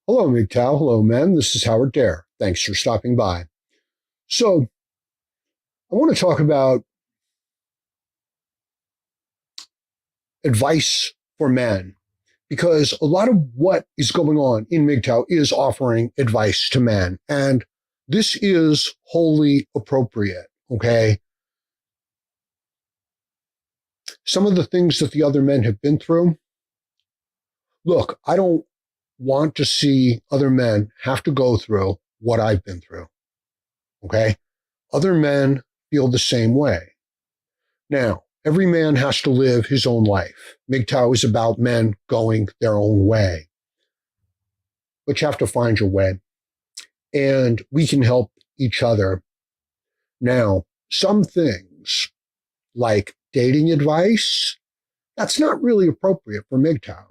Hello, MGTOW. Hello, men. This is Howard Dare. Thanks for stopping by. So, I want to talk about advice for men because a lot of what is going on in MGTOW is offering advice to men. And this is wholly appropriate, okay? Some of the things that the other men have been through. Look, I don't want to see other men have to go through what I've been through, okay? Other men feel the same way. Now, every man has to live his own life. MGTOW is about men going their own way. But you have to find your way. And we can help each other. Now, some things like dating advice, that's not really appropriate for MGTOW.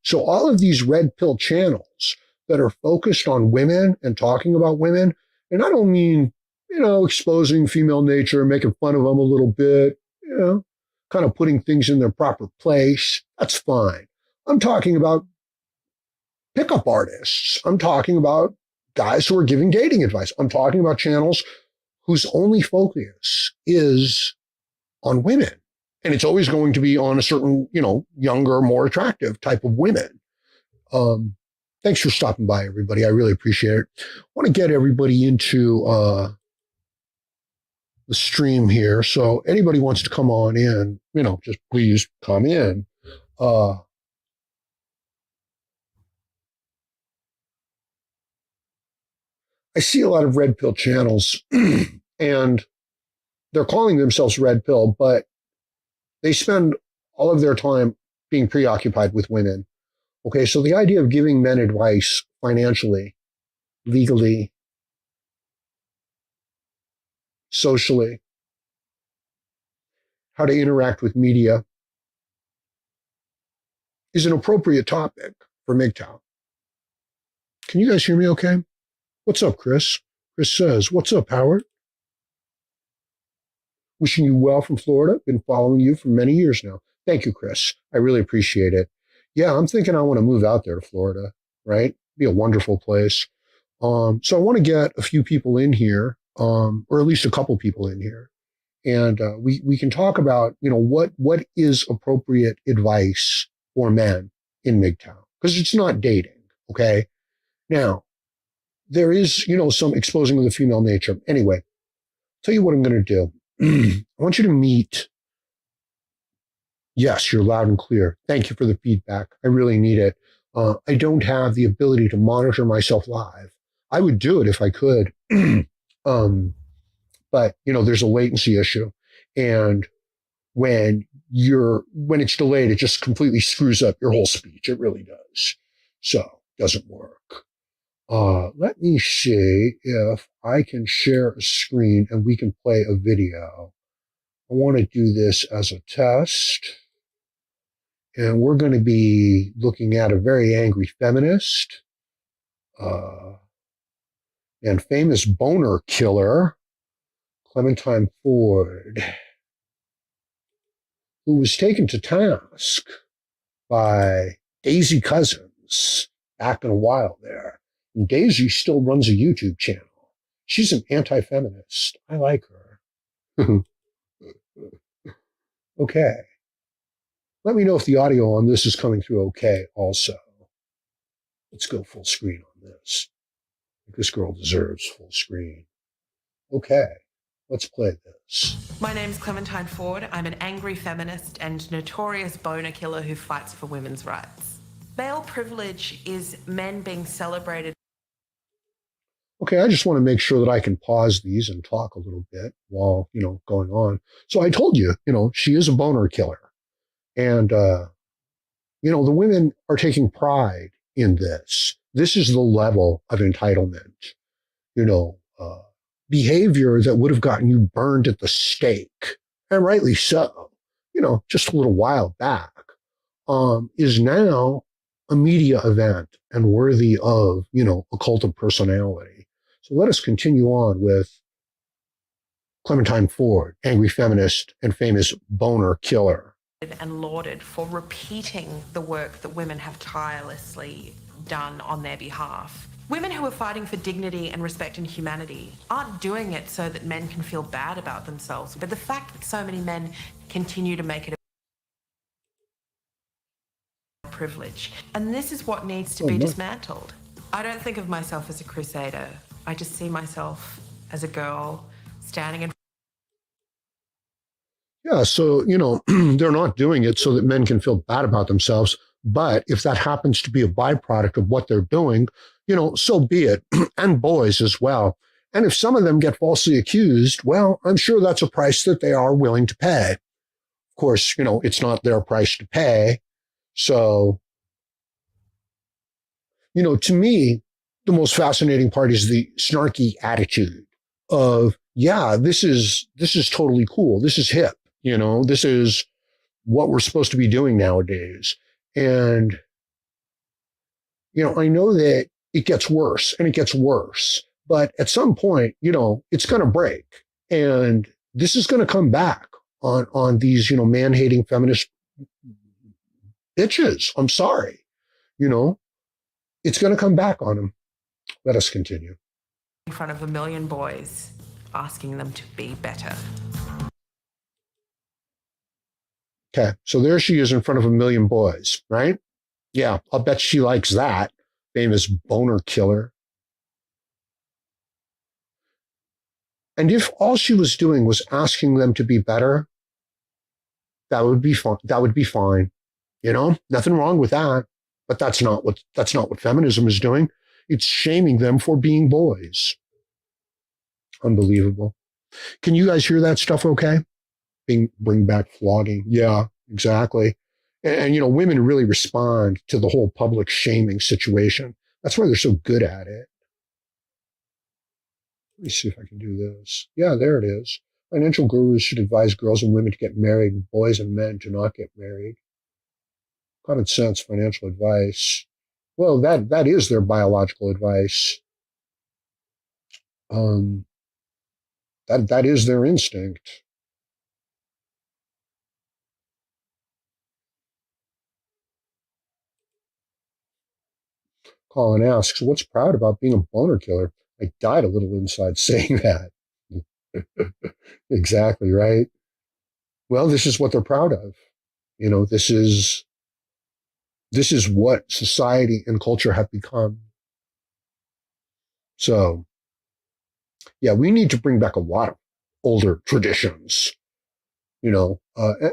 So all of these red pill channels that are focused on women and talking about women, and I don't mean exposing female nature, making fun of them a little bit, kind of putting things in their proper place. That's fine. I'm talking about pickup artists. I'm talking about guys who are giving dating advice. I'm talking about channels whose only focus is on women. And it's always going to be on a certain, younger, more attractive type of women. Thanks for stopping by, everybody. I really appreciate it. I want to get everybody into the stream here. So anybody wants to come on in, just please come in. I see a lot of red pill channels and they're calling themselves red pill, but they spend all of their time being preoccupied with women. Okay, so the idea of giving men advice financially, legally, socially, how to interact with media is an appropriate topic for MGTOW. Can you guys hear me okay? What's up, Chris? Chris says, what's up, Howard? Wishing you well from Florida. Been following you for many years now. Thank you, Chris. I really appreciate it. Yeah, I'm thinking I want to move out there to Florida, right? Be a wonderful place. So I want to get a few people in here, or at least a couple people in here. And we can talk about, what is appropriate advice for men in MGTOW, because it's not dating, okay? Now, there is, some exposing of the female nature. Anyway, tell you what I'm going to do. I want you to meet. Yes, you're loud and clear. Thank you for the feedback. I really need it. I don't have the ability to monitor myself live. I would do it if I could. But there's a latency issue. And when it's delayed, it just completely screws up your whole speech. It really does. So it doesn't work. Let me see if I can share a screen and we can play a video. I want to do this as a test. And we're going to be looking at a very angry feminist and famous boner killer, Clementine Ford, who was taken to task by Daisy Cousins back in a while there. And Daisy still runs a YouTube channel. She's an anti-feminist. I like her. Okay. Let me know if the audio on this is coming through okay also. Let's go full screen on this. This girl deserves full screen. Okay, let's play this. My name's Clementine Ford. I'm an angry feminist and notorious boner killer who fights for women's rights. Male privilege is men being celebrated. Okay, I just want to make sure that I can pause these and talk a little bit while, going on. So I told you, she is a boner killer. And, the women are taking pride in this. This is the level of entitlement, behavior that would have gotten you burned at the stake, and rightly so, just a little while back, is now a media event and worthy of, a cult of personality. So let us continue on with Clementine Ford, angry feminist and famous boner killer. And lauded for repeating the work that women have tirelessly done on their behalf. Women who are fighting for dignity and respect and humanity aren't doing it so that men can feel bad about themselves, but the fact that so many men continue to make it a privilege. And this is what needs to be dismantled. I don't think of myself as a crusader. I just see myself as a girl standing in. Yeah, so, they're not doing it so that men can feel bad about themselves. But if that happens to be a byproduct of what they're doing, so be it. And boys as well. And if some of them get falsely accused, well, I'm sure that's a price that they are willing to pay. Of course, it's not their price to pay. So, to me, the most fascinating part is the snarky attitude of, yeah, this is totally cool. This is hip. This is what we're supposed to be doing nowadays. And, I know that it gets worse and it gets worse, but at some point, it's going to break. And this is going to come back on these, man-hating feminist bitches. I'm sorry. It's going to come back on them. Let us continue. In front of a million boys, asking them to be better. Okay, so there she is in front of a million boys, right? Yeah, I'll bet she likes that. Famous boner killer. And if all she was doing was asking them to be better, that would be fine. That would be fine. Nothing wrong with that. But that's not what feminism is doing. It's shaming them for being boys. Unbelievable. Can you guys hear that stuff okay? Bring back flogging. Yeah, exactly. And women really respond to the whole public shaming situation. That's why they're so good at it. Let me see if I can do this. Yeah, there it is. Financial gurus should advise girls and women to get married, boys and men to not get married. Common sense financial advice. Well, that is their biological advice. That is their instinct. Colin asks, what's proud about being a boner killer? I died a little inside saying that. Exactly, right? Well, this is what they're proud of. This is what society and culture have become. So, yeah, we need to bring back a lot of older traditions, and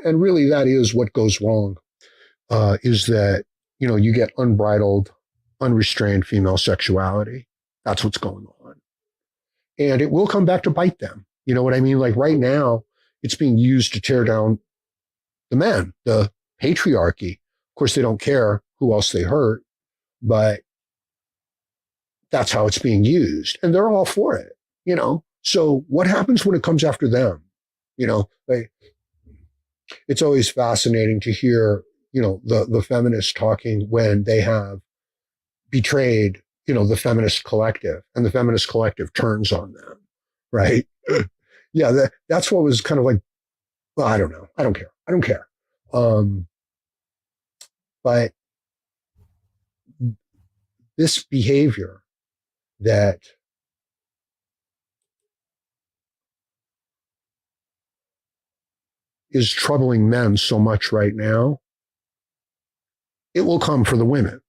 really that is what goes wrong, is that, you get unbridled, unrestrained female sexuality. That's what's going on. And it will come back to bite them. You know what I mean? Like right now, it's being used to tear down the men, the patriarchy. Of course, they don't care who else they hurt, but that's how it's being used. And they're all for it, So what happens when it comes after them? It's always fascinating to hear, the feminists talking when they have betrayed, the feminist collective, and the feminist collective turns on them, right? Yeah, that's what was kind of like, well, I don't know. I don't care. But this behavior that is troubling men so much right now, it will come for the women.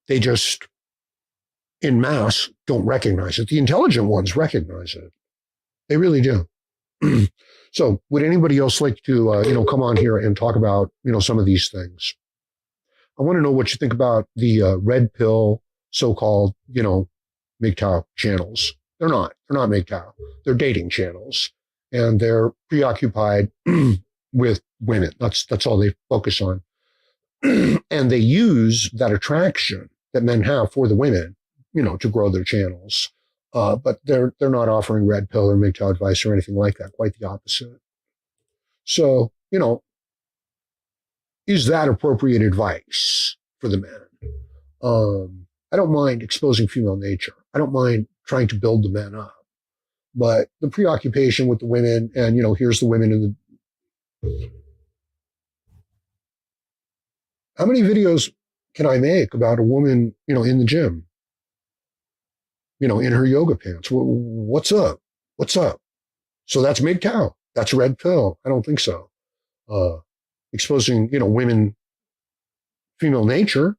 They just, in mass, don't recognize it. The intelligent ones recognize it. They really do. So would anybody else like to, come on here and talk about, some of these things? I want to know what you think about the red pill, so-called, MGTOW channels. They're not MGTOW. They're dating channels, and they're preoccupied with women. That's all they focus on. And they use that attraction that men have for the women, to grow their channels. But they're not offering red pill or MGTOW advice or anything like that. Quite the opposite. So, is that appropriate advice for the men? I don't mind exposing female nature. I don't mind trying to build the men up. But the preoccupation with the women, and here's the women in the How many videos can I make about a woman, in the gym, in her yoga pants? What's up? What's up? So that's MGTOW. That's red pill. I don't think so. Exposing, women, female nature,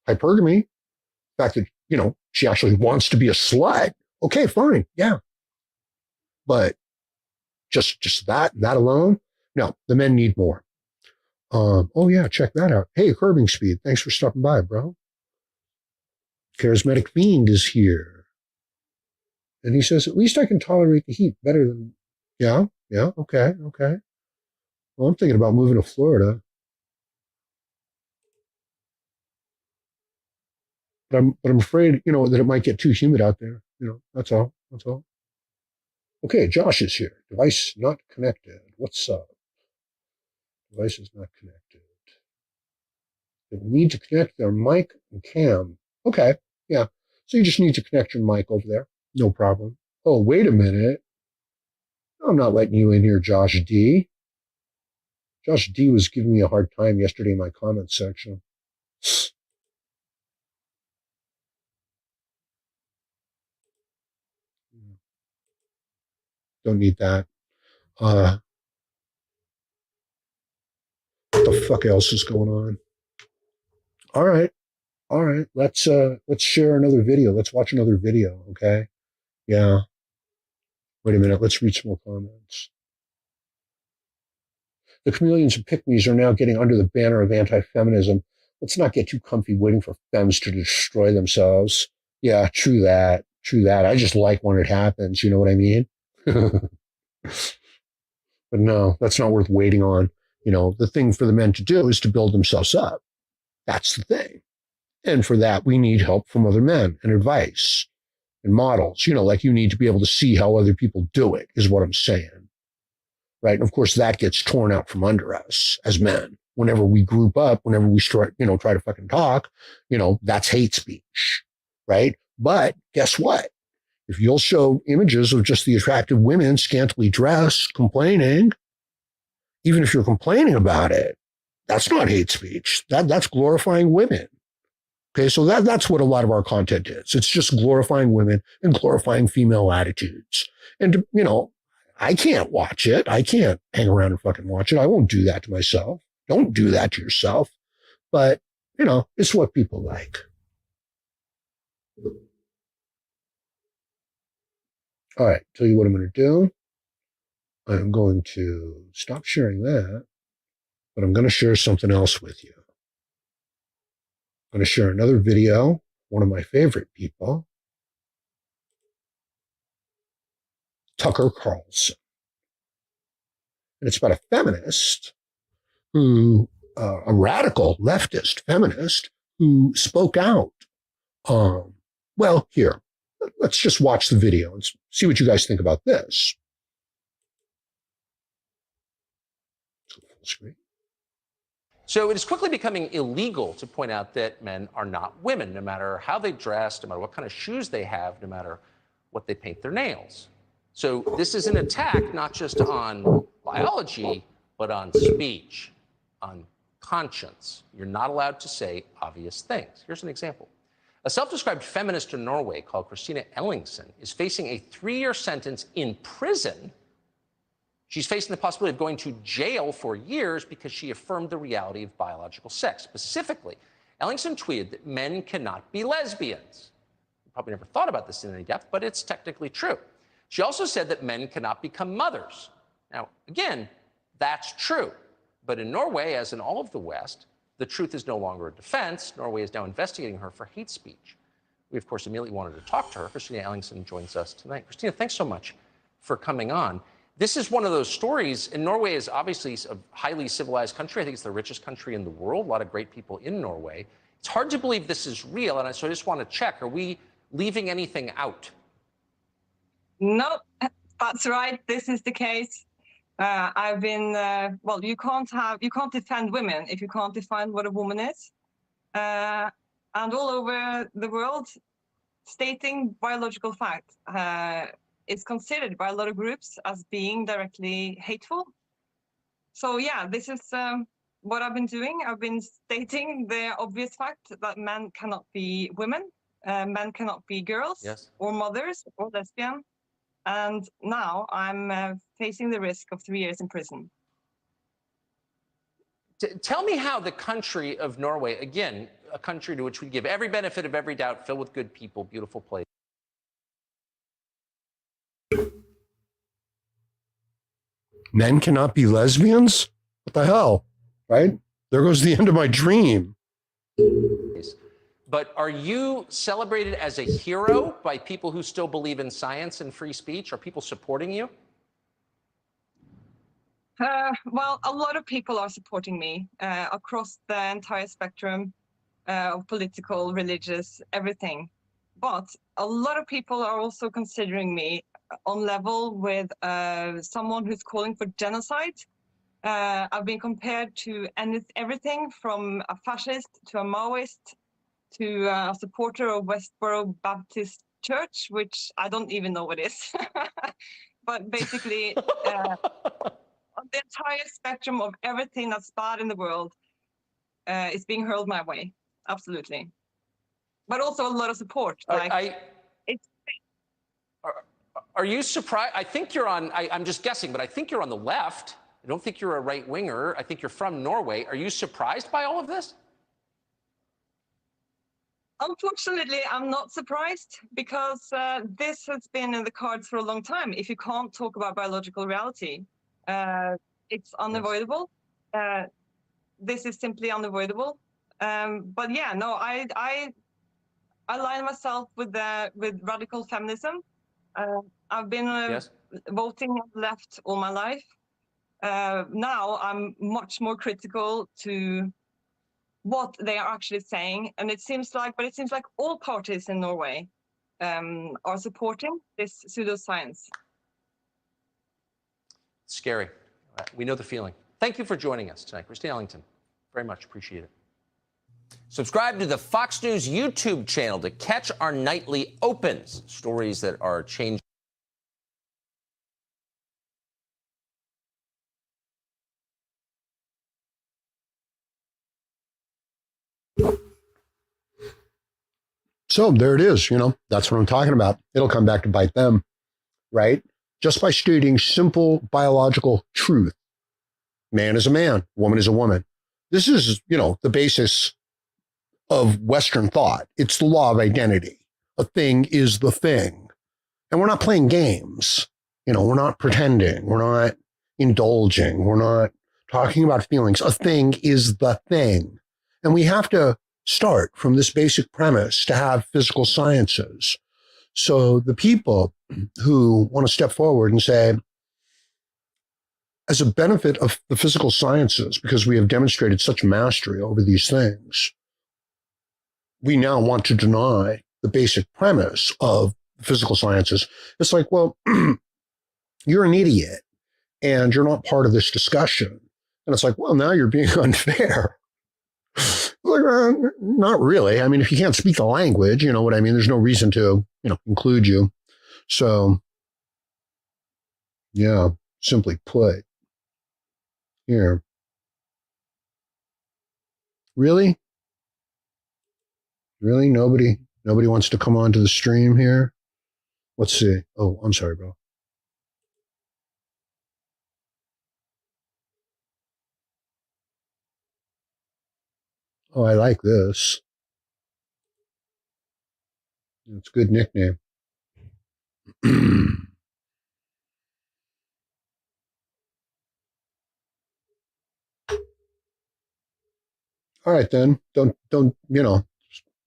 hypergamy, the fact that, she actually wants to be a slut. Okay, fine. Yeah. But just that alone, no, the men need more. Oh yeah, check that out. Hey, Curbing Speed, thanks for stopping by, bro. Charismatic Fiend is here. And he says, at least I can tolerate the heat better than, yeah, okay. Well, I'm thinking about moving to Florida. But I'm afraid, that it might get too humid out there. That's all. Okay, Josh is here. Device not connected. What's up? Device is not connected. They need to connect their mic and cam. Okay, yeah. So you just need to connect your mic over there. No problem. Oh, wait a minute. I'm not letting you in here, Josh D. Josh D was giving me a hard time yesterday in my comments section. Don't need that. What the fuck else is going on? All right. Let's share another video. Let's watch another video, okay? Yeah. Wait a minute. Let's read some more comments. The chameleons and pygmies are now getting under the banner of anti-feminism. Let's not get too comfy waiting for femmes to destroy themselves. Yeah, true that. I just like when it happens. You know what I mean? But no, that's not worth waiting on. The thing for the men to do is to build themselves up. That's the thing. And for that, we need help from other men and advice and models. Like you need to be able to see how other people do it, is what I'm saying. Right. And of course, that gets torn out from under us as men. Whenever we group up, whenever we start, try to fucking talk, that's hate speech. Right. But guess what? If you'll show images of just the attractive women scantily dressed, complaining, even if you're complaining about it, that's not hate speech. That's glorifying women. Okay, so that's what a lot of our content is. It's just glorifying women and glorifying female attitudes. And, I can't watch it. I can't hang around and fucking watch it. I won't do that to myself. Don't do that to yourself. But, it's what people like. All right, tell you what I'm going to do. I'm going to stop sharing that, but I'm going to share something else with you. I'm going to share another video, one of my favorite people, Tucker Carlson. And it's about a feminist who, a radical leftist feminist who spoke out. Well, here, let's just watch the video and see what you guys think about this. Full screen. So it is quickly becoming illegal to point out that men are not women, no matter how they dress, no matter what kind of shoes they have, no matter what they paint their nails. So this is an attack not just on biology, but on speech, on conscience. You're not allowed to say obvious things. Here's an example. A self-described feminist in Norway called Christina Ellingsen is facing a 3-year sentence in prison. She's facing the possibility of going to jail for years because she affirmed the reality of biological sex. Specifically, Ellingsen tweeted that men cannot be lesbians. You probably never thought about this in any depth, but it's technically true. She also said that men cannot become mothers. Now, again, that's true. But in Norway, as in all of the West, the truth is no longer a defense. Norway is now investigating her for hate speech. We, of course, immediately wanted to talk to her. Christina Ellingsen joins us tonight. Christina, thanks so much for coming on. This is one of those stories, and Norway is obviously a highly civilized country. I think it's the richest country in the world. A lot of great people in Norway. It's hard to believe this is real, and so I just want to check, are we leaving anything out? No, that's right. This is the case. I've been, well, you can't defend women if you can't define what a woman is. And all over the world, stating biological fact is considered by a lot of groups as being directly hateful. So yeah, this is what I've been doing, I've been stating the obvious fact that men cannot be women, men cannot be girls or mothers or lesbian. And now I'm facing the risk of 3 years in prison. Tell me how the country of Norway, again, a country to which we give every benefit of every doubt, filled with good people, beautiful place. Men cannot be lesbians? What the hell? Right? There goes the end of my dream. But are you celebrated as a hero by people who still believe in science and free speech? Are people supporting you? Well, a lot of people are supporting me across the entire spectrum of political, religious, everything. But a lot of people are also considering me on level with someone who's calling for genocide. I've been compared to everything from a fascist to a Maoist to a supporter of Westboro Baptist Church, which I don't even know what is. But basically, on the entire spectrum of everything that's bad in the world is being hurled my way. Absolutely. But also a lot of support. Are you surprised? I think you're on, I'm just guessing, but I think you're on the left. I don't think you're a right winger. I think you're from Norway. Are you surprised by all of this? Unfortunately, I'm not surprised because this has been in the cards for a long time. If you can't talk about biological reality, it's unavoidable. This is simply unavoidable. But yeah, no, I align myself with radical feminism. I've been voting left all my life. Now I'm much more critical to what they are actually saying, and it seems like all parties in Norway are supporting this pseudoscience. Scary. We know the feeling. Thank you for joining us tonight, Christine Ellington. Very much appreciate it. Subscribe to the Fox News YouTube channel to catch our nightly opens, stories that are changing. So there it is. That's what I'm talking about. It'll come back to bite them, right? Just by stating simple biological truth. Man is a man, woman is a woman. This is, the basis of Western thought. It's the law of identity. A thing is the thing. And we're not playing games. We're not pretending. We're not indulging. We're not talking about feelings. A thing is the thing. And we have to start from this basic premise to have physical sciences. So the people who want to step forward and say, as a benefit of the physical sciences, because we have demonstrated such mastery over these things, we now want to deny the basic premise of physical sciences. It's like, well, you're an idiot and you're not part of this discussion. And it's like, well, now you're being unfair. Like, not really. I mean, if you can't speak the language, you know what I mean? There's no reason to, include you. So, yeah, simply put, here. Really? Really? Nobody wants to come onto the stream here? Let's see. Oh, I'm sorry, bro. Oh, I like this. It's a good nickname. All right, then. Don't,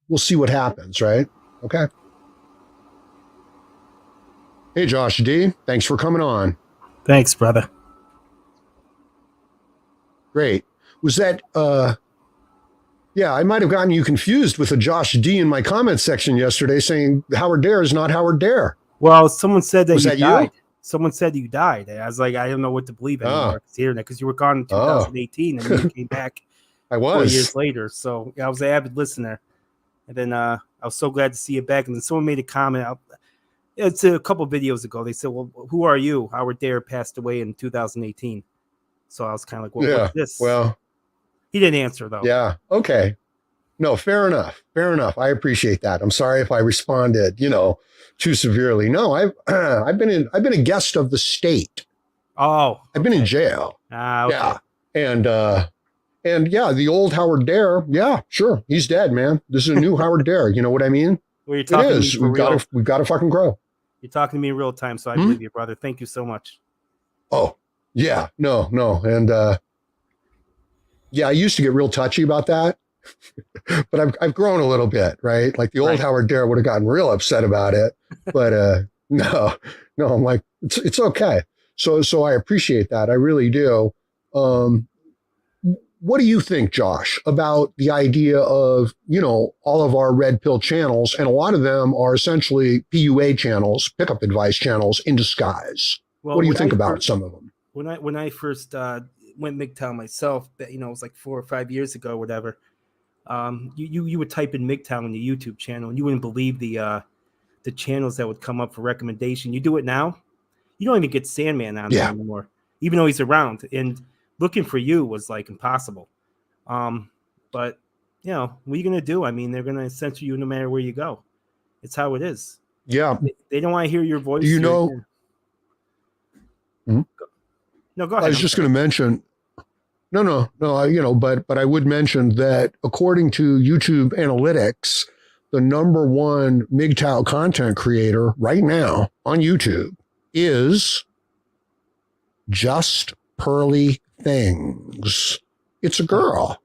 we'll see what happens, right? Okay. Hey, Josh D. Thanks for coming on. Thanks, brother. Great. Was that, yeah, I might have gotten you confused with a Josh D in my comment section yesterday saying Howard Dare is not Howard Dare. Well, someone said that Was you that died. you? Someone said you died. I was like, I don't know what to believe anymore. Because you were gone in 2018 and you came back I was 4 years later. So I was an avid listener. And then I was so glad to see you back. And then someone made a comment. It's a couple videos ago. They said, well, who are you? Howard Dare passed away in 2018. So I was kind of like, well, what's this? Well, He didn't answer though. Yeah. Okay. No, fair enough. Fair enough. I appreciate that. I'm sorry if I responded, too severely. No, I've been a guest of the state. Oh, I've been in jail. Ah, okay. Yeah. And yeah, the old Howard Dare. Yeah, sure. He's dead, man. This is a new Howard Dare. You know what I mean? Well, you're It talking to me is. for real. We've got to fucking grow. You're talking to me in real time, so I believe you, brother. Thank you so much. Oh, yeah. No. And yeah, I used to get real touchy about that. But I've grown a little bit, right? Like the old Howard Dare would have gotten real upset about it. But no, I'm like, it's okay. So I appreciate that. I really do. What do you think, Josh, about the idea of, all of our red pill channels, and a lot of them are essentially PUA channels, pickup advice channels in disguise? Well, what do you think about some of them? When I first went MGTOW myself, it was like 4 or 5 years ago, whatever. You would type in MGTOW in the YouTube channel, and you wouldn't believe the channels that would come up for recommendation. You do it now, you don't even get Sandman on there anymore, even though he's around. And looking for you was like impossible. But what are you gonna do? I mean, they're gonna censor you no matter where you go. It's how it is. Yeah, they don't want to hear your voice. Do you know? No, go ahead. I was just going to mention. No. But I would mention that according to YouTube analytics, the number one MGTOW content creator right now on YouTube is Just Pearly Things. It's a girl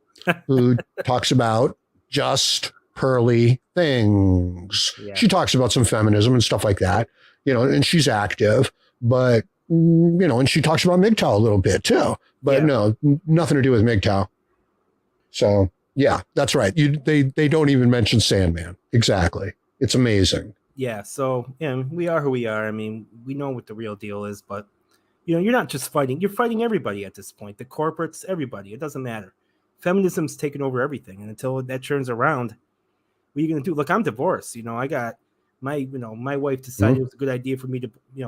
who talks about just pearly things. Yeah. She talks about some feminism and stuff like that, and she's active, but, and she talks about MGTOW a little bit too, but no, nothing to do with MGTOW. So yeah, that's right. They don't even mention Sandman. Exactly. It's amazing. Yeah. So we are who we are. I mean, we know what the real deal is, but you're not just fighting. You're fighting everybody at this point. The corporates, everybody. It doesn't matter. Feminism's taken over everything, and until that turns around, what are you going to do? Look, I'm divorced. I got my wife decided it was a good idea for me to be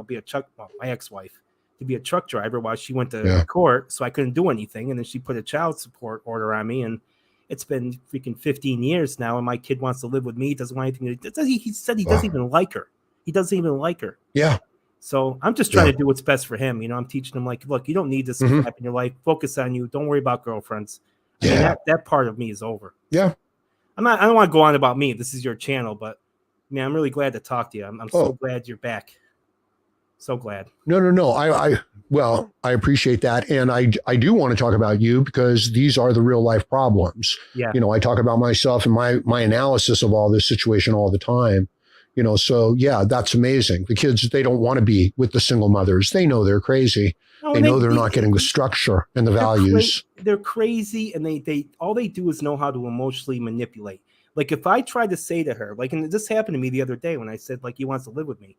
my ex-wife to be a truck driver while she went to court, so I couldn't do anything, and then she put a child support order on me, and it's been freaking 15 years now, and my kid wants to live with me. He doesn't want anything to do. He said he doesn't even like her. He doesn't even like her. Yeah. So I'm just trying to do what's best for him. I'm teaching him, like, look, you don't need this crap in your life. Focus on you. Don't worry about girlfriends. I mean, that part of me is over. Yeah. I don't want to go on about me. This is your channel, but man, I'm really glad to talk to you. I'm so glad you're back. So glad. No. I appreciate that. And I do want to talk about you because these are the real life problems. Yeah. I talk about myself and my analysis of all this situation all the time. So yeah, that's amazing. The kids, they don't want to be with the single mothers. They know they're crazy. They know they're not getting the structure and the values. They're crazy, and they all they do is know how to emotionally manipulate. Like if I tried to say to her, like, and this happened to me the other day when I said, like, he wants to live with me.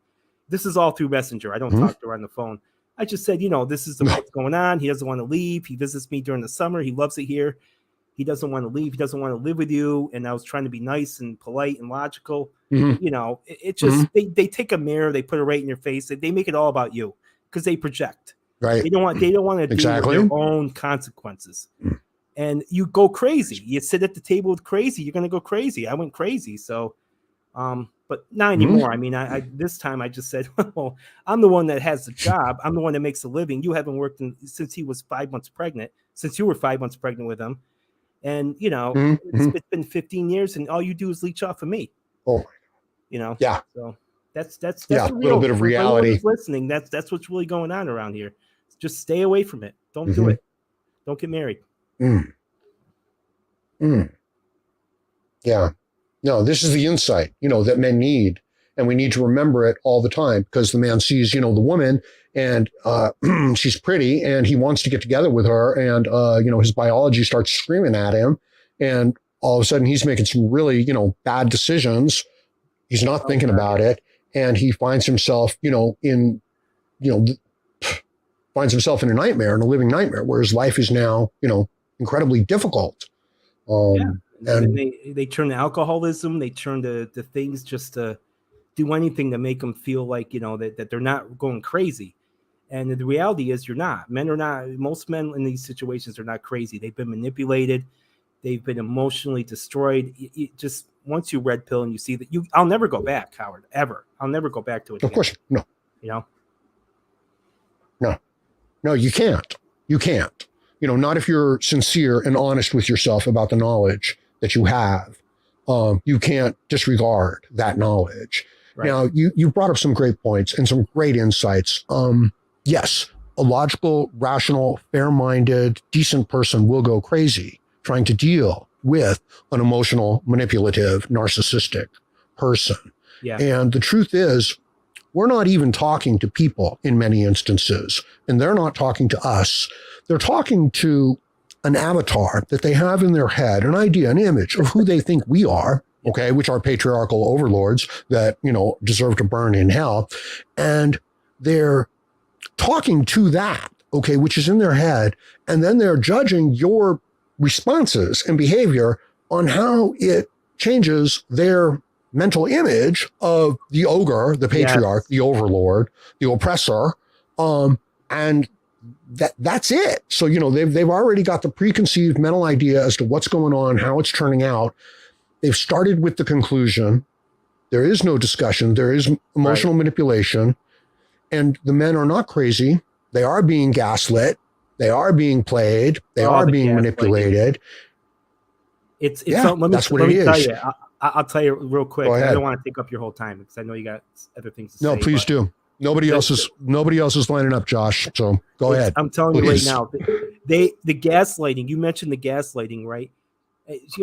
This is all through Messenger. I don't talk to her on the phone. I just said, this is what's going on. He doesn't want to leave. He visits me during the summer. He loves it here. He doesn't want to leave. He doesn't want to live with you. And I was trying to be nice and polite and logical. It just they take a mirror, they put it right in your face. They make it all about you because they project. Right. They don't want to deal with their own consequences. And you go crazy. You sit at the table with crazy. You're going to go crazy. I went crazy. So, but not anymore. I mean, I this time I just said, well, I'm the one that has the job. I'm the one that makes a living. You haven't worked since he was 5 months pregnant, since you were 5 months pregnant with him. And, it's been 15 years and all you do is leech off of me. Oh, Yeah. So that's a little bit of reality. Listening. That's what's really going on around here. Just stay away from it. Don't do it. Don't get married. Yeah. No, this is the insight, that men need. And we need to remember it all the time because the man sees, the woman and she's pretty and he wants to get together with her. And, his biology starts screaming at him. And all of a sudden he's making some really, bad decisions. He's not thinking about it. And he finds himself, finds himself in a nightmare, in a living nightmare, where his life is now, incredibly difficult. And they turn to alcoholism. They turn to things just to do anything to make them feel like, that they're not going crazy. And the reality is you're not. Men are not, most men in these situations are not crazy. They've been manipulated. They've been emotionally destroyed. Just once you red pill and you see that I'll never go back, Howard, ever. I'll never go back to it. Of course, no. You know? No, you can't. You can't. Not if you're sincere and honest with yourself about the knowledge that you have. You can't disregard that knowledge. Right. Now, you brought up some great points and some great insights. Yes, a logical, rational, fair-minded, decent person will go crazy trying to deal with an emotional, manipulative, narcissistic person. Yeah. And the truth is, we're not even talking to people in many instances, and they're not talking to us. They're talking to an avatar that they have in their head, an idea, an image of who they think we are, okay, which are patriarchal overlords that, deserve to burn in hell. And they're talking to that, okay, which is in their head, and then they're judging your responses and behavior on how it changes their mental image of the ogre, the patriarch, the overlord, the oppressor, and that's it. So, they've already got the preconceived mental idea as to what's going on, how it's turning out. They've started with the conclusion. There is no discussion. There is emotional manipulation. And the men are not crazy. They are being gaslit. They are being played. They are being manipulated. It's that's what it is. Tell you, I'll tell you real quick. I don't want to take up your whole time because I know you got other things to say. No, please do. Nobody else is lining up, Josh. So go ahead. I'm telling you right now, the gaslighting. You mentioned the gaslighting, right?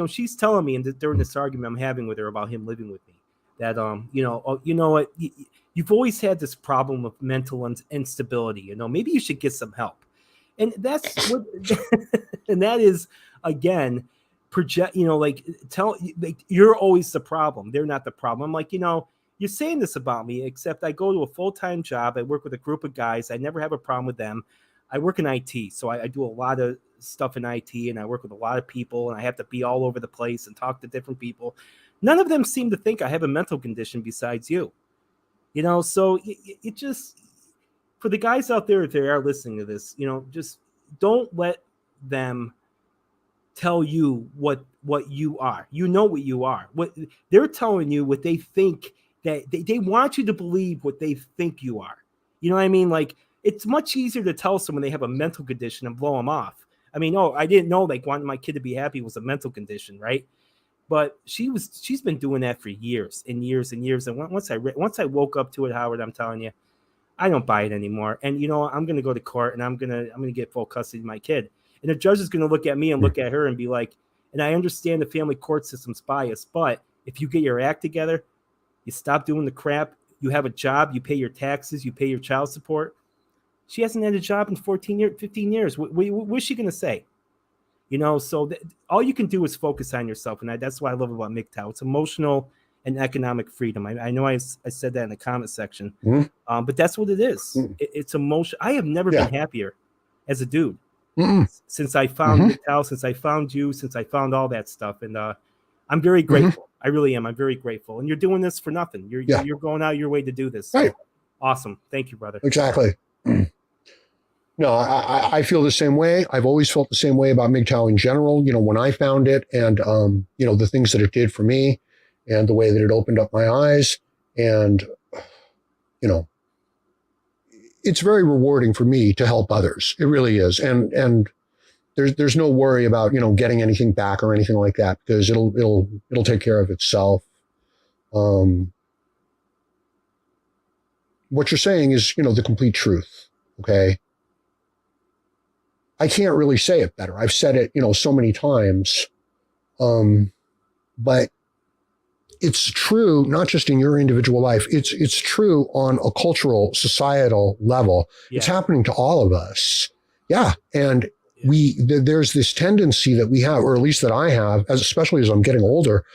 She's telling me, and during this argument I'm having with her about him living with me, that you know what, you've always had this problem of mental instability. Maybe you should get some help, and that's what, and that is again. Project, you're always the problem. They're not the problem. I'm like, you're saying this about me, except I go to a full-time job. I work with a group of guys. I never have a problem with them. I work in IT, so I do a lot of stuff in IT, and I work with a lot of people, and I have to be all over the place and talk to different people. None of them seem to think I have a mental condition besides you. So it just, for the guys out there, if they are listening to this, just don't let them tell you what you are. What you are. What they're telling you, what they think, that they want you to believe what they think you are. You know what I mean? Like, it's much easier to tell someone they have a mental condition and blow them off. I mean, I didn't know wanting my kid to be happy was a mental condition, right? But she's been doing that for years and years and years. And once I woke up to it, Howard, I'm telling you, I don't buy it anymore. And I'm going to go to court and I'm going to get full custody of my kid. And the judge is going to look at me and look at her and be like, and I understand the family court system's biased, but if you get your act together, you stop doing the crap, you have a job, you pay your taxes, you pay your child support. She hasn't had a job in 15 years. What's she going to say? So all you can do is focus on yourself. And that's what I love about MGTOW. It's emotional and economic freedom. I know I said that in the comment section, but that's what it is. It's emotion. I have never been happier as a dude. Since I found MGTOW, since I found you, since I found all that stuff. And I'm very grateful. I really am. I'm very grateful. And you're doing this for nothing. You're going out your way to do this. So, right. Awesome. Thank you, brother. Exactly. No, I feel the same way. I've always felt the same way about MGTOW in general. When I found it and, the things that it did for me and the way that it opened up my eyes and, it's very rewarding for me to help others. It really is. And there's no worry about, getting anything back or anything like that, because it'll take care of itself. What you're saying is, the complete truth. Okay. I can't really say it better. I've said it, so many times. But it's true, not just in your individual life. It's true on a cultural, societal level. Yeah. It's happening to all of us. Yeah. And there's this tendency that we have, or at least that I have, especially as I'm getting older.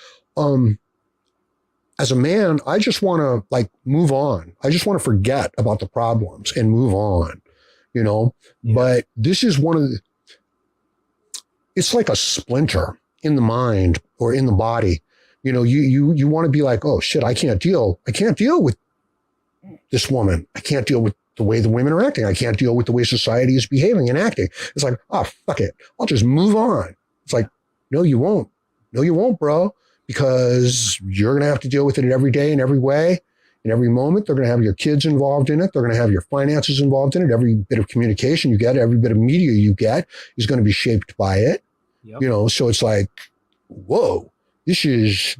As a man, I just want to move on. I just want to forget about the problems and move on, but this is it's like a splinter in the mind or in the body. You want to be like, oh shit, I can't deal with this woman. I can't deal with the way the women are acting. I can't deal with the way society is behaving and acting. It's like, oh, fuck it. I'll just move on. It's like, no, you won't. No, you won't, bro, because you're going to have to deal with it in every day, in every way, in every moment. They're going to have your kids involved in it. They're going to have your finances involved in it. Every bit of communication you get, every bit of media you get is going to be shaped by it. Yep. You know, so it's like, whoa, this is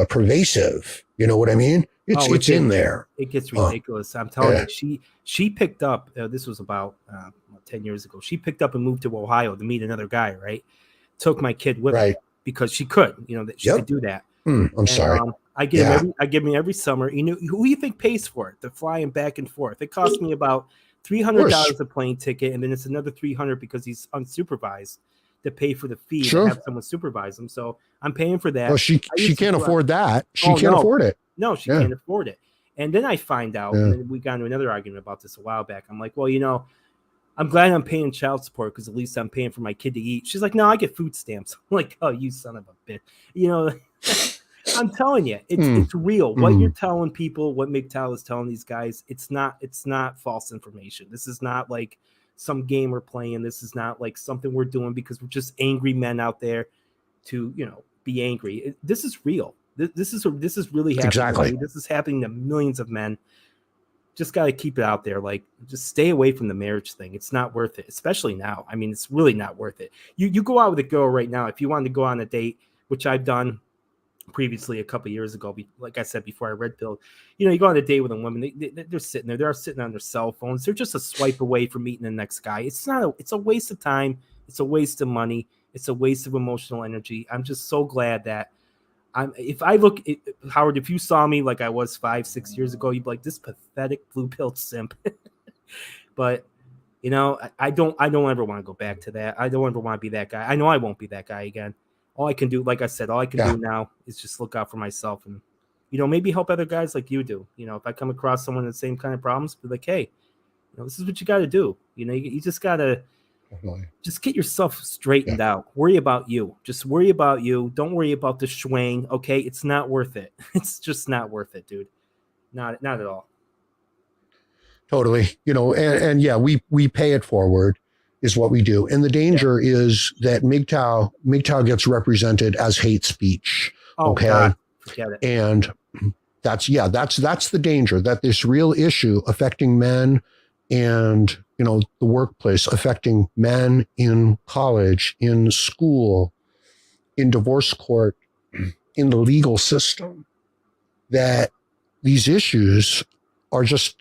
pervasive. You know what I mean? It's in there. It gets ridiculous. I'm telling you, she picked up, this was about 10 years ago. She picked up and moved to Ohio to meet another guy, right? Took my kid with her because she could, you know, that she could do that. I'm sorry. I give him every summer. You know, who do you think pays for it? They're flying back and forth. It cost me about $300 a plane ticket, and then it's another $300 because he's unsupervised to pay for the fee to have someone supervise him. So I'm paying for that. Well, she can't afford that. She can't afford it. No, she can't afford it. And then I find out, and then we got into another argument about this a while back. I'm like, well, you know, I'm glad I'm paying child support because at least I'm paying for my kid to eat. She's like, no, I get food stamps. I'm like, oh, you son of a bitch. You know, I'm telling you, it's real. What you're telling people, what MGTOW is telling these guys, it's not false information. This is not like some game we're playing. This is not like something we're doing because we're just angry men out there to, you know, be angry. This is real. This is really happening. Exactly. This is happening to millions of men. Just got to keep it out there. Like, just stay away from the marriage thing. It's not worth it, especially now. I mean, it's really not worth it. You go out with a girl right now. If you wanted to go on a date, which I've done previously a couple of years ago, like I said before I red pilled, you know, you go on a date with a woman, they're sitting there, they're sitting on their cell phones. They're just a swipe away from meeting the next guy. It's a waste of time. It's a waste of money. It's a waste of emotional energy. I'm just so glad that Howard, if you saw me like I was 5-6 years ago, you'd be like, this pathetic blue pill simp. But you know, I don't ever want to go back to that. I don't ever want to be that guy. I know I won't be that guy again. All I can do, like I said, do now is just look out for myself and, you know, maybe help other guys like you do. You know, if I come across someone with the same kind of problems, be like, hey, you know, this is what you got to do. You know, you just got to just get yourself straightened out. Worry about you. Just worry about you. Don't worry about the schwang. Okay. It's not worth it. It's just not worth it, dude. Not at all. Totally. You know, and yeah, we pay it forward is what we do. And the danger is that MGTOW gets represented as hate speech. Oh, okay. God. Forget it. And that's the danger, that this real issue affecting men and, you know, the workplace, affecting men in college, in school, in divorce court, in the legal system, that these issues are just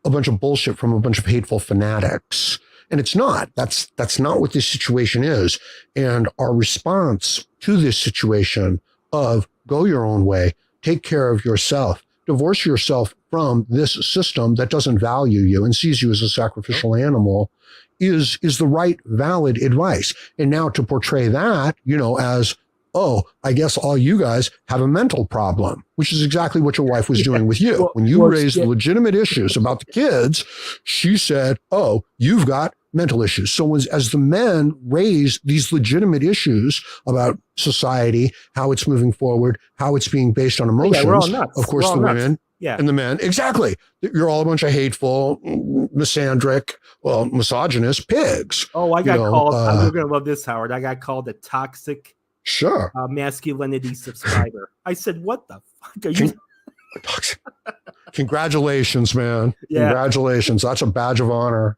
a bunch of bullshit from a bunch of hateful fanatics. And it's not. That's not what this situation is. And our response to this situation of go your own way, take care of yourself, divorce yourself from this system that doesn't value you and sees you as a sacrificial animal is the right, valid advice. And now to portray that, you know, as, oh, I guess all you guys have a mental problem, which is exactly what your wife was doing with you. When you raised legitimate issues about the kids, she said, oh, you've got mental issues. So as the men raise these legitimate issues about society, how it's moving forward, how it's being based on emotions, we're all nuts. of course the women and the men, exactly. You're all a bunch of hateful, misandric, misogynist pigs. Oh, I got called. You're going to love this, Howard. I got called a toxic masculinity subscriber. I said, what the fuck are you? Congratulations, man. Yeah. Congratulations. That's a badge of honor.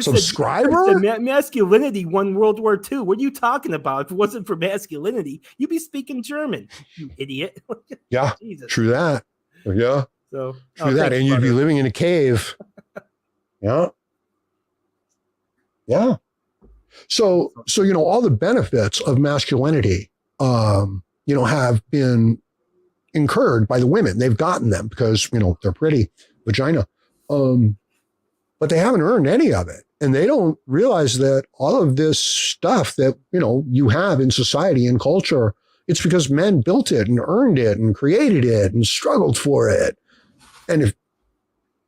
Subscriber? I said, masculinity won World War II. What are you talking about? If it wasn't for masculinity, you'd be speaking German, you idiot. Yeah, Jesus. True that. Yeah. So true that. And you'd be living in a cave. Yeah. Yeah. So, you know, all the benefits of masculinity, you know, have been incurred by the women. They've gotten them because, you know, they're pretty vagina. But they haven't earned any of it. And they don't realize that all of this stuff that, you know, you have in society and culture, it's because men built it and earned it and created it and struggled for it. And if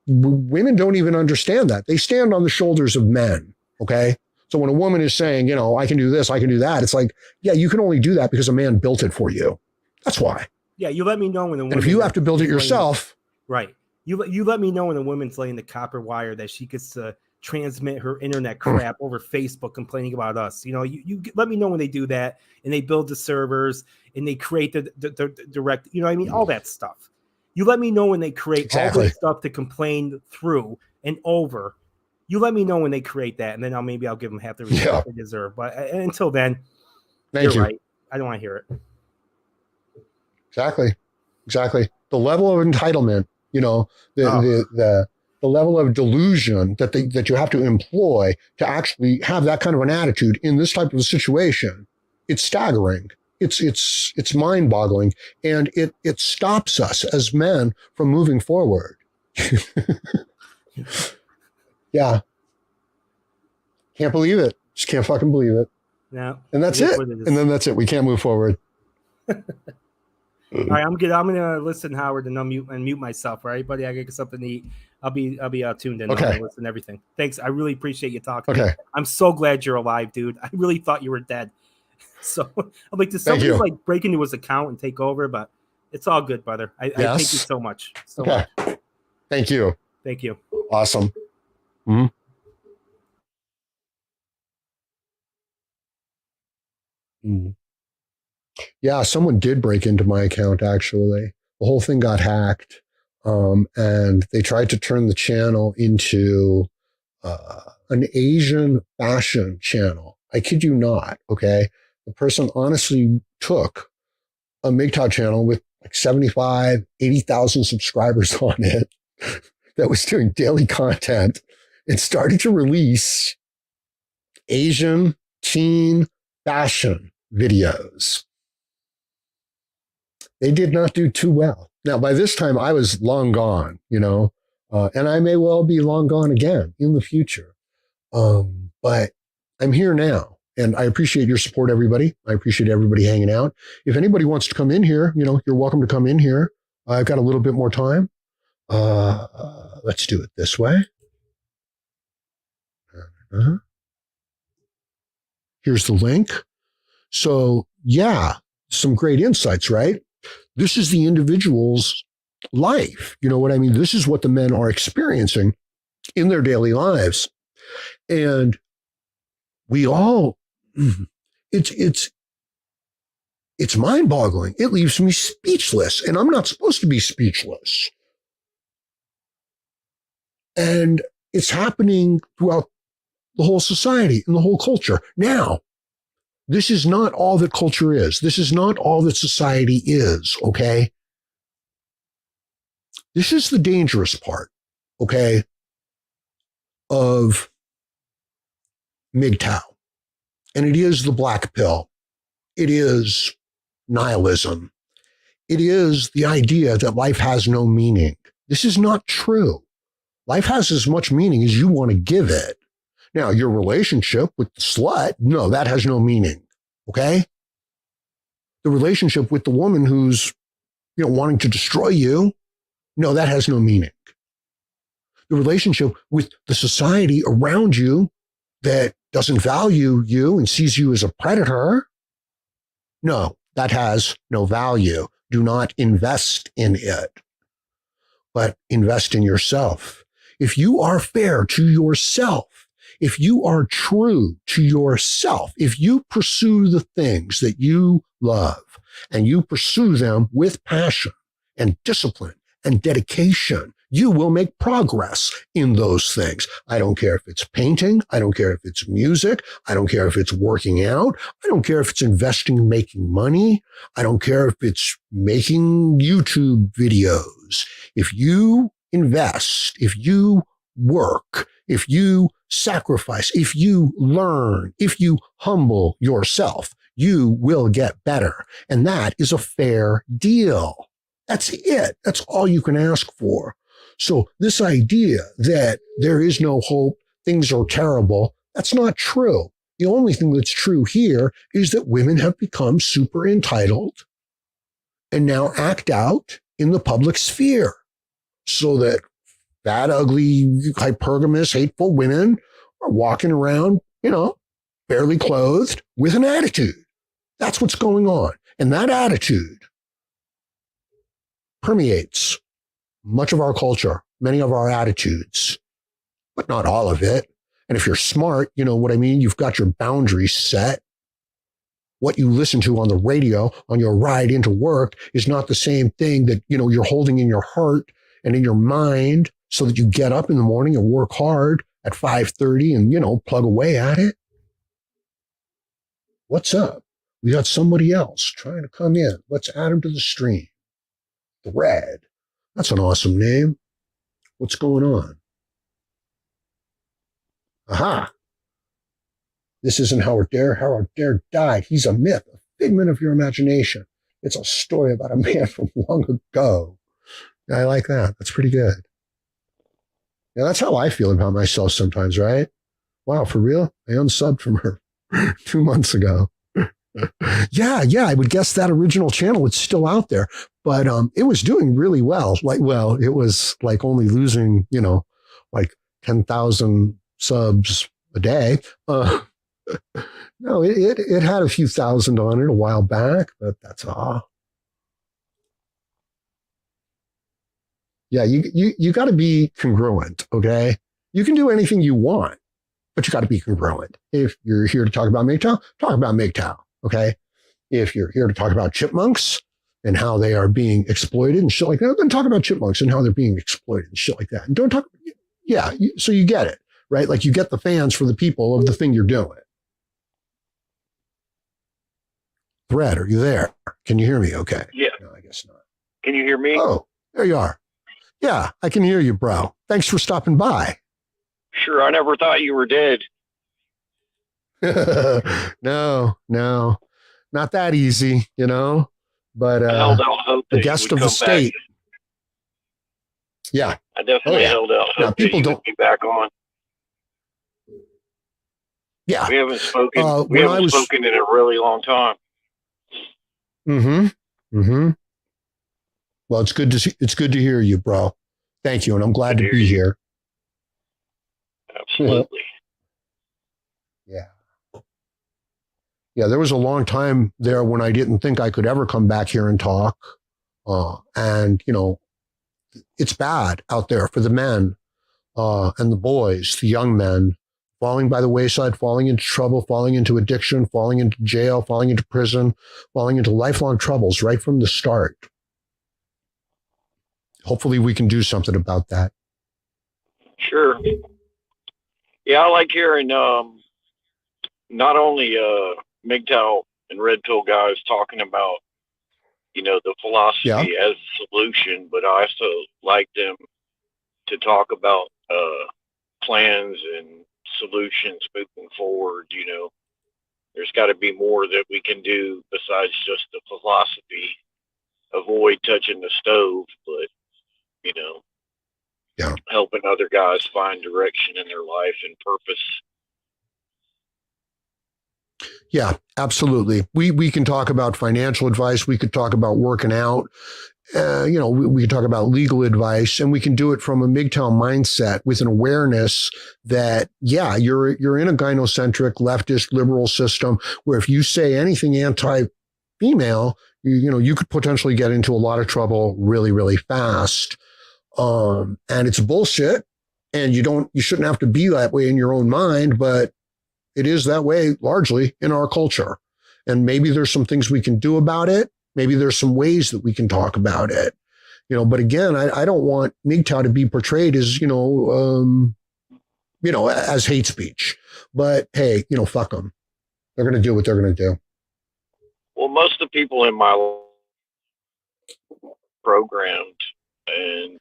women don't even understand that, they stand on the shoulders of men. Okay. So when a woman is saying, you know, I can do this, I can do that, it's like, yeah, you can only do that because a man built it for you. That's why. Yeah. You let me know when the woman. And if you have to build it yourself. Right. You let me know when a woman's laying the copper wire that she gets to transmit her internet crap over Facebook complaining about us. You let me know when they do that and they build the servers and they create the direct, what I mean? All that stuff. You let me know when they create all this stuff to complain through and over. You let me know when they create that, and then I'll give them half the respect they deserve. But until then, you're right. I don't want to hear it. Exactly. The level of entitlement, the level of delusion that you have to employ to actually have that kind of an attitude in this type of a situation, it's staggering. It's mind-boggling, and it stops us as men from moving forward. Yeah. Can't believe it. Just can't fucking believe it. No. And that's it. And then that's it. We can't move forward. All right, I'm gonna listen, Howard, and mute myself. Right, buddy. I get something to eat. I'll be tuned in. Okay. I'll listen to everything. Thanks. I really appreciate you talking. Okay. I'm so glad you're alive, dude. I really thought you were dead. So I'm like, does somebody like break into his account and take over? But it's all good, brother. I thank you so much. Much. Thank you. Thank you. Awesome. Mm-hmm. Mm. Yeah, someone did break into my account, actually. The whole thing got hacked. And they tried to turn the channel into an Asian fashion channel. I kid you not, okay? The person honestly took a MGTOW channel with like 75, 80,000 subscribers on it that was doing daily content and started to release Asian teen fashion videos. They did not do too well. Now, by this time, I was long gone, and I may well be long gone again in the future. But I'm here now, and I appreciate your support, everybody. I appreciate everybody hanging out. If anybody wants to come in here, you're welcome to come in here. I've got a little bit more time. Let's do it this way. Here's the link. So, yeah, some great insights, right? This is the individual's life. You know what I mean? This is what the men are experiencing in their daily lives. And we all, it's mind-boggling. It leaves me speechless, and I'm not supposed to be speechless. And it's happening throughout the whole society and the whole culture. Now, this is not all that culture is. This is not all that society is, okay? This is the dangerous part, okay, of MGTOW. And it is the black pill. It is nihilism. It is the idea that life has no meaning. This is not true. Life has as much meaning as you want to give it. Now, your relationship with the slut, no, that has no meaning, okay? The relationship with the woman who's, wanting to destroy you, no, that has no meaning. The relationship with the society around you that doesn't value you and sees you as a predator, no, that has no value. Do not invest in it, but invest in yourself. If you are fair to yourself, if you are true to yourself, if you pursue the things that you love and you pursue them with passion and discipline and dedication, you will make progress in those things. I don't care if it's painting. I don't care if it's music. I don't care if it's working out. I don't care if it's investing and making money. I don't care if it's making YouTube videos. If you invest, if you work, if you sacrifice, if you learn, if you humble yourself, you will get better. And that is a fair deal. That's it. That's all you can ask for. So this idea that there is no hope, things are terrible, that's not true. The only thing that's true here is that women have become super entitled and now act out in the public sphere so that bad, ugly, hypergamous, hateful women are walking around, barely clothed with an attitude. That's what's going on. And that attitude permeates much of our culture, many of our attitudes, but not all of it. And if you're smart, you know what I mean? You've got your boundaries set. What you listen to on the radio on your ride into work is not the same thing that, you know, you're holding in your heart and in your mind so that you get up in the morning and work hard at 5:30 and, you know, plug away at it. What's up? We got somebody else trying to come in. Let's add him to the stream. Thread. That's an awesome name. What's going on? Aha. This isn't Howard Dare. Howard Dare died. He's a myth, a figment of your imagination. It's a story about a man from long ago. I like that. That's pretty good. Yeah, that's how I feel about myself sometimes, right? Wow, for real? I unsubbed from her 2 months ago. Yeah, I would guess that original channel is still out there, but it was doing really well. It was like only losing, you know, like 10,000 subs a day. No, it had a few thousand on it a while back, but that's all. Yeah, you got to be congruent, okay? You can do anything you want, but you got to be congruent. If you're here to talk about MGTOW, talk about MGTOW, okay? If you're here to talk about chipmunks and how they are being exploited and shit like that, then talk about chipmunks and how they're being exploited and shit like that. And don't talk, so you get it, right? Like you get the fans for the people of the thing you're doing. Brett, are you there? Can you hear me okay? Yeah. No, I guess not. Can you hear me? Oh, there you are. Yeah, I can hear you, bro. Thanks for stopping by. Sure. I never thought you were dead. No, not that easy, you know, but I held out hope a that guest you of would the come back. state. Yeah. I definitely held out Now, hope people that you don't. would be back on. Yeah. We haven't spoken. When I was spoken in a really long time. Well, it's good to hear you, bro. Thank you, and I'm glad to be here. Absolutely. Yeah, there was a long time there when I didn't think I could ever come back here and talk. And, you know, it's bad out there for the men and the boys, the young men, falling by the wayside, falling into trouble, falling into addiction, falling into jail, falling into prison, falling into lifelong troubles right from the start. Hopefully we can do something about that. Sure. Yeah, I like hearing not only MGTOW and Red Pill guys talking about, you know, the philosophy as a solution, but I also like them to talk about plans and solutions moving forward. You know, there's got to be more that we can do besides just the philosophy. Avoid touching the stove, but, you know, helping other guys find direction in their life and purpose. Yeah, absolutely. We can talk about financial advice. We could talk about working out. You know, we can talk about legal advice, and we can do it from a MGTOW mindset with an awareness that, yeah, you're in a gynocentric, leftist, liberal system where if you say anything anti-female, you know, you could potentially get into a lot of trouble really, really fast. And it's bullshit. And you shouldn't have to be that way in your own mind, but it is that way largely in our culture. And maybe there's some things we can do about it. Maybe there's some ways that we can talk about it, you know, but again, I don't want MGTOW to be portrayed as, you know, as hate speech, but hey, you know, fuck them. They're going to do what they're going to do. Well, most of the people in my life programmed and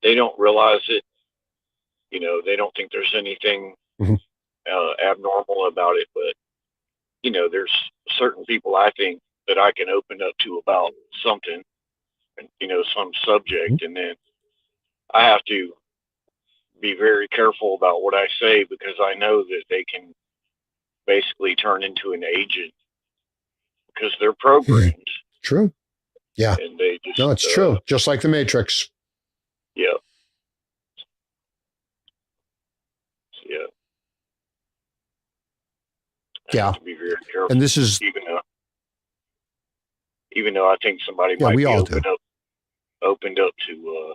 they don't realize it. You know, they don't think there's anything abnormal about it, but, you know, there's certain people I think that I can open up to about something, you know, some subject, and then I have to be very careful about what I say because I know that they can basically turn into an agent because they're programmed. True. Yeah. And they just, no, it's true. Just like the Matrix. Yeah. Yeah. Yeah. Have to be very careful. And this is even though I think somebody might we be all opened up to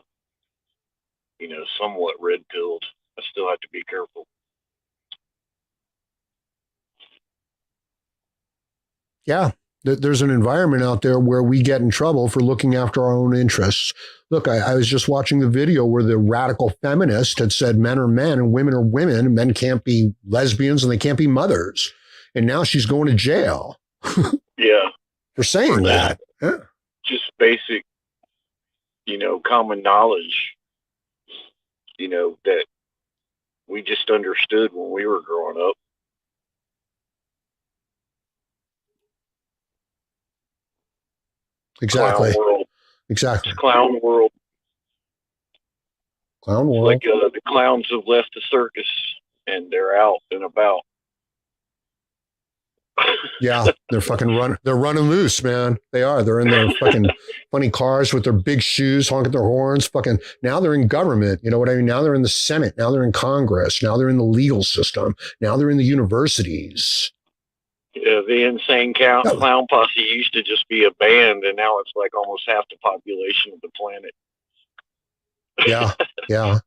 somewhat red-pilled. I still have to be careful. Yeah. There's an environment out there where we get in trouble for looking after our own interests. Look, I was just watching the video where the radical feminist had said men are men and women are women, and men can't be lesbians and they can't be mothers. And now she's going to jail. Yeah. For saying that. Yeah. Just basic, common knowledge, that we just understood when we were growing up. Exactly. Clown world. Exactly. It's clown world. Clown world. Like the clowns have left the circus and they're out and about. Yeah, they're fucking they're running loose, man. They are. They're in their fucking funny cars with their big shoes, honking their horns. Fucking now they're in government. You know what I mean? Now they're in the Senate. Now they're in Congress. Now they're in the legal system. Now they're in the universities. Yeah, the insane clown posse used to just be a band, and now it's like almost half the population of the planet. Yeah, yeah.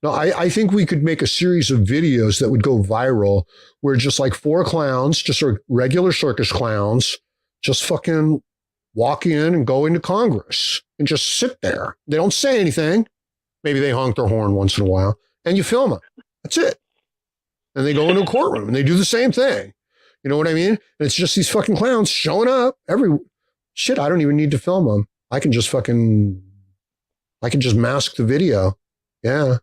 No, I think we could make a series of videos that would go viral where just like 4 clowns, just regular circus clowns, just fucking walk in and go into Congress and just sit there. They don't say anything. Maybe they honk their horn once in a while and you film it. That's it. And they go into a courtroom and they do the same thing. You know what I mean? And it's just these fucking clowns showing up shit. I don't even need to film them. I can just mask the video. Yeah.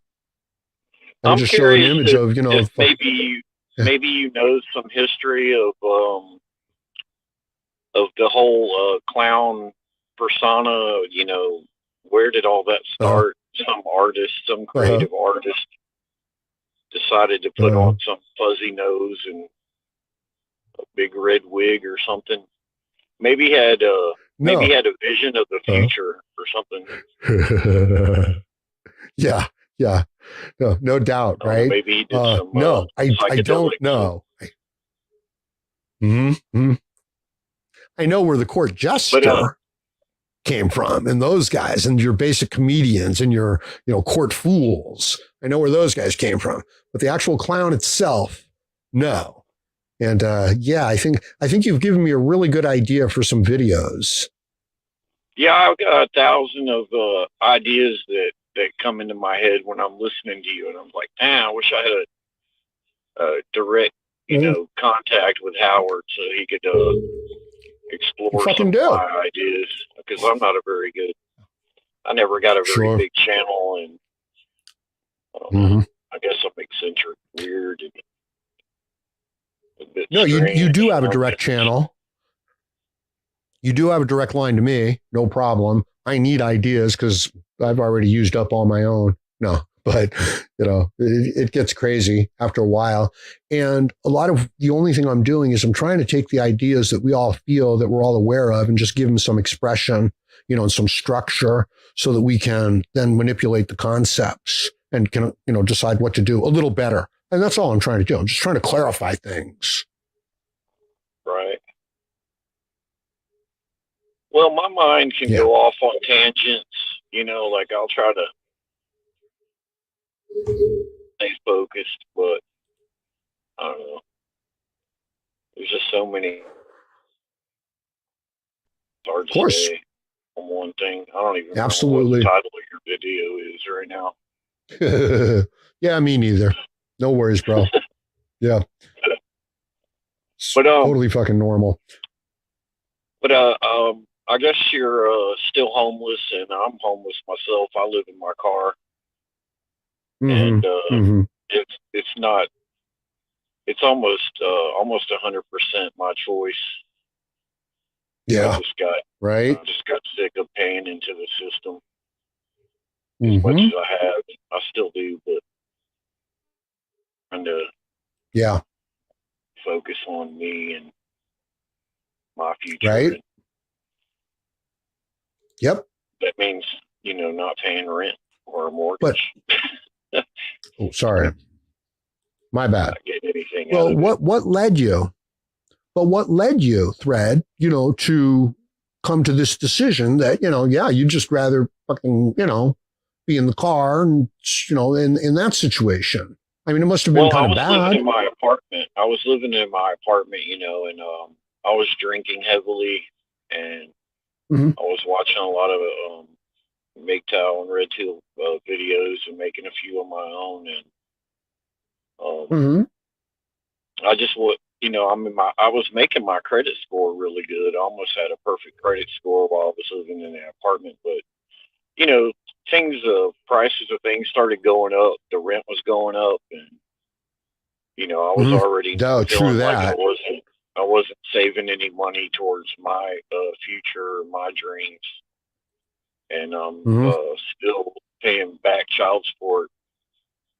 I'm just curious show an image of, maybe you know some history of the whole clown persona. Where did all that start? Some artist, some creative artist decided to put on some fuzzy nose and a big red wig or something. Maybe had a vision of the future or something. Yeah. No doubt, right? Maybe he did some. No, I don't know. I know where the court jester came from, and those guys, and your basic comedians, and your court fools. I know where those guys came from, but the actual clown itself, no. And I think you've given me a really good idea for some videos. Yeah, I've got 1,000 of ideas that come into my head when I'm listening to you, and I'm like, I wish I had a direct, contact with Howard so he could explore some of my ideas, because I'm not I never got a very big channel, and I guess I'm eccentric, weird, and a bit strange. You do have a direct channel. You do have a direct line to me, no problem. I need ideas because I've already used up all my own. No, but it gets crazy after a while. And a lot of the only thing I'm doing is I'm trying to take the ideas that we all feel, that we're all aware of, and just give them some expression, and some structure so that we can then manipulate the concepts and can, decide what to do a little better. And that's all I'm trying to do. I'm just trying to clarify things. Right. Well, my mind can go off on tangents, like I'll try to stay focused, but I don't know. There's just so many. It's hard to stay on one thing. I don't even know what the title of your video is right now. Yeah, me neither. No worries, bro. Yeah. But totally fucking normal. But I guess you're still homeless, and I'm homeless myself. I live in my car, and it's not. It's almost 100% my choice. Yeah, I just got sick of paying into the system as much as I have. I still do, but trying to focus on me and my future. Right. Yep. That means, not paying rent or a mortgage. But, oh, sorry. My bad. Not getting anything well, out of what led you? But what led you, Thread, to come to this decision that, you'd just rather fucking, be in the car and, in that situation. I mean, it must have been kind of bad. I was living in my apartment. And I was drinking heavily, and I was watching a lot of MGTOW and Red Pill videos and making a few of my own. And I just would, I was making my credit score really good. I almost had a perfect credit score while I was living in that apartment. But, prices of things started going up. The rent was going up, and, I was already feeling like I wasn't saving any money towards my future, my dreams. And still paying back child support.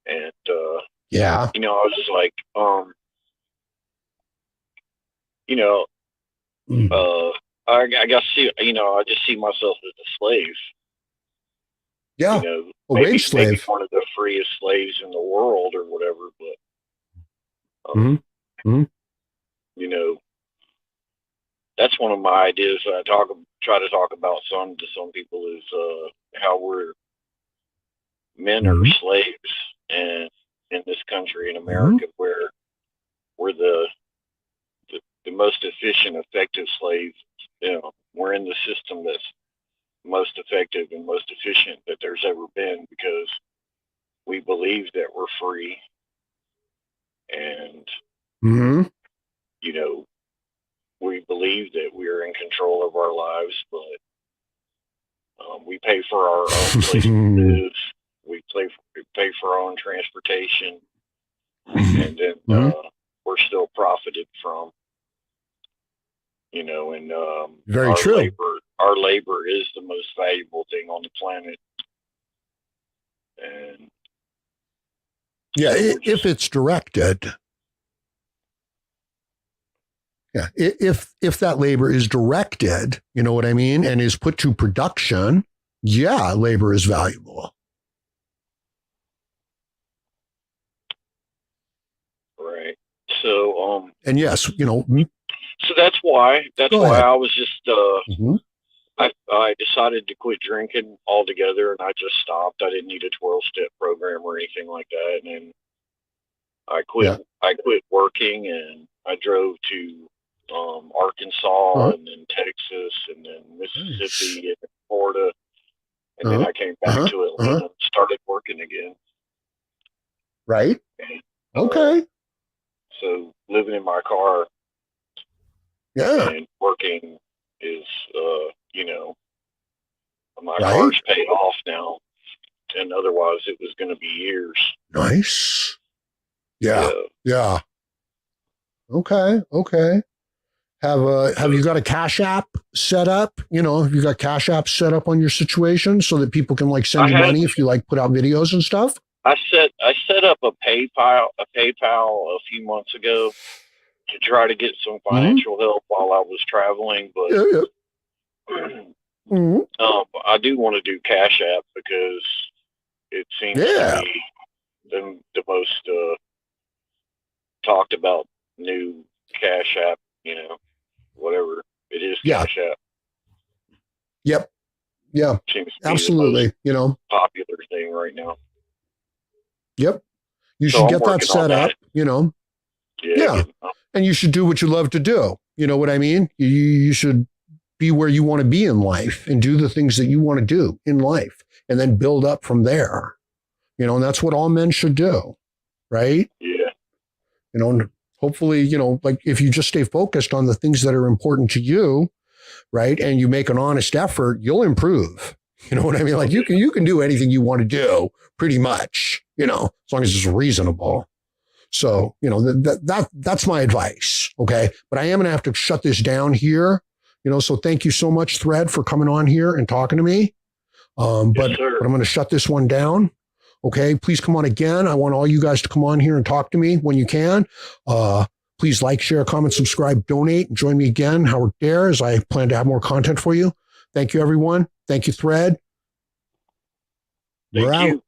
And, I was just like, I guess, I just see myself as a slave. Yeah. A wage slave. Maybe one of the freest slaves in the world or whatever, but, that's one of my ideas that I try to talk about to some people is, how men are slaves and in this country, in America, where we're the most efficient, effective slaves. We're in the system that's most effective and most efficient that there's ever been, because we believe that we're free, and we believe that we're in control of our lives, but we pay for our own place to live. We pay for our own transportation, and then we're still profited from. And very our true. Our labor is the most valuable thing on the planet. And if it's directed. Yeah, if that labor is directed, you know what I mean, and is put to production, labor is valuable. Right. So and yes, so that's why I was just I decided to quit drinking altogether, and I just stopped. I didn't need a 12-step program or anything like that. And then I quit working, and I drove to Arkansas, and then Texas, and then Mississippi, and Florida, and then I came back to Atlanta and started working again. Right. And, okay. So living in my car, and working is, my car's paid off now, and otherwise it was going to be years. Nice. Yeah. Okay. Have you got a Cash App set up? Have you got Cash App set up on your situation so that people can send you money if you put out videos and stuff? I set up a PayPal a few months ago to try to get some financial help while I was traveling, but I do want to do Cash App because it seems to be the most talked about new Cash App, whatever it is, Cash App. Yep. Yeah. Seems to be absolutely. the most popular thing right now. Yep. You should get that set up, Yeah. And you should do what you love to do. You know what I mean? You should be where you want to be in life and do the things that you want to do in life and then build up from there. And that's what all men should do. Right? Yeah. And hopefully, if you just stay focused on the things that are important to you, right? And you make an honest effort, you'll improve. You know what I mean? You can do anything you want to do pretty much, as long as it's reasonable. So, that's my advice. Okay. But I am going to have to shut this down here, so thank you so much, Thread, for coming on here and talking to me. But I'm going to shut this one down. Okay. Please come on again. I want all you guys to come on here and talk to me when you can. Please like, share, comment, subscribe, donate, and join me again, Howard Dare, as I plan to have more content for you. Thank you, everyone. Thank you, Thread. We're out.